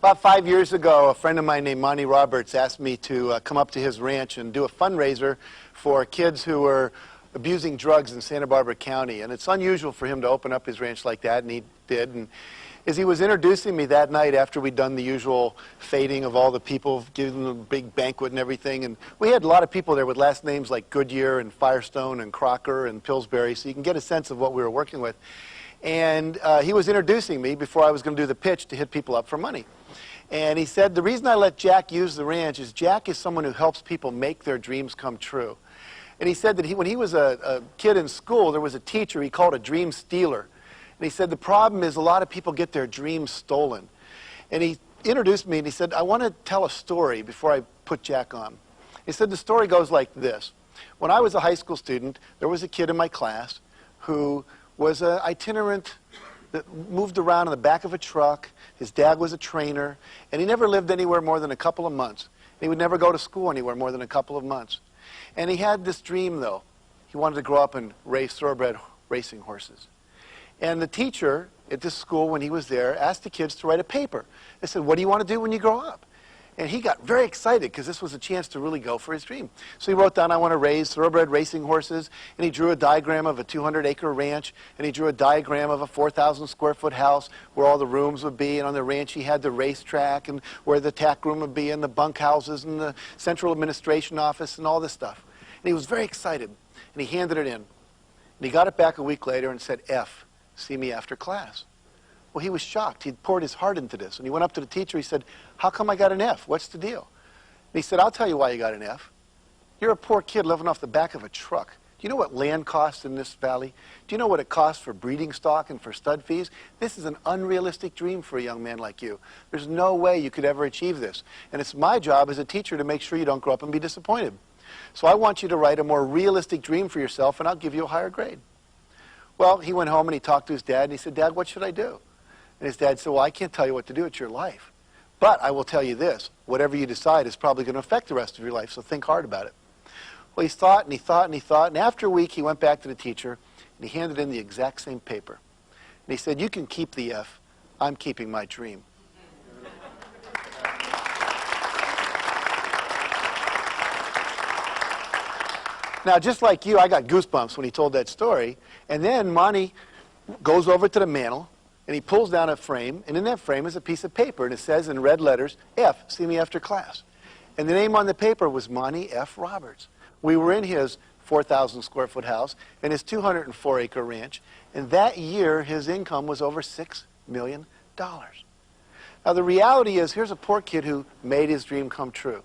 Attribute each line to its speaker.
Speaker 1: About 5 years ago, a friend of mine named Monty Roberts asked me to come up to his ranch and do a fundraiser for kids who were abusing drugs in Santa Barbara County. And it's unusual for him to open up his ranch like that, and he did. And as he was introducing me that night after we'd done the usual fading of all the people, giving them a big banquet and everything, and we had a lot of people there with last names like Goodyear and Firestone and Crocker and Pillsbury, so you can get a sense of what we were working with. And he was introducing me before I was going to do the pitch to hit people up for money. And he said, the reason I let Jack use the ranch is Jack is someone who helps people make their dreams come true. And he said that when he was a kid in school, there was a teacher he called a dream stealer. And he said the problem is a lot of people get their dreams stolen. And he introduced me and he said, I want to tell a story before I put Jack on. He said the story goes like this. When I was a high school student, there was a kid in my class who was an itinerant that moved around in the back of a truck. His dad was a trainer, and he never lived anywhere more than a couple of months. He would never go to school anywhere more than a couple of months. And he had this dream, though. He wanted to grow up and race thoroughbred racing horses. And the teacher at this school, when he was there, asked the kids to write a paper. They said, what do you want to do when you grow up? And he got very excited because this was a chance to really go for his dream. So he wrote down, I want to raise thoroughbred racing horses, and he drew a diagram of a 200-acre ranch, and he drew a diagram of a 4,000-square-foot house where all the rooms would be, and on the ranch he had the racetrack, and where the tack room would be, and the bunkhouses, and the central administration office, and all this stuff. And he was very excited, and he handed it in. And he got it back a week later and said, F, see me after class. Well, he was shocked. He'd poured his heart into this. And he went up to the teacher. He said, how come I got an F? What's the deal? And he said, I'll tell you why you got an F. You're a poor kid living off the back of a truck. Do you know what land costs in this valley? Do you know what it costs for breeding stock and for stud fees? This is an unrealistic dream for a young man like you. There's no way you could ever achieve this. And it's my job as a teacher to make sure you don't grow up and be disappointed. So I want you to write a more realistic dream for yourself, and I'll give you a higher grade. Well, he went home and he talked to his dad, and he said, Dad, what should I do? And his dad said, well, I can't tell you what to do. It's your life. But I will tell you this. Whatever you decide is probably going to affect the rest of your life, so think hard about it. Well, he thought and he thought and he thought, and after a week he went back to the teacher, and he handed in the exact same paper. And he said, you can keep the F. I'm keeping my dream. Now, just like you, I got goosebumps when he told that story. And then Monty goes over to the mantel, and he pulls down a frame, and in that frame is a piece of paper, and it says in red letters, F, see me after class. And the name on the paper was Monty F. Roberts. We were in his 4,000-square-foot house and his 204-acre ranch, and that year his income was over $6 million. Now, the reality is, here's a poor kid who made his dream come true.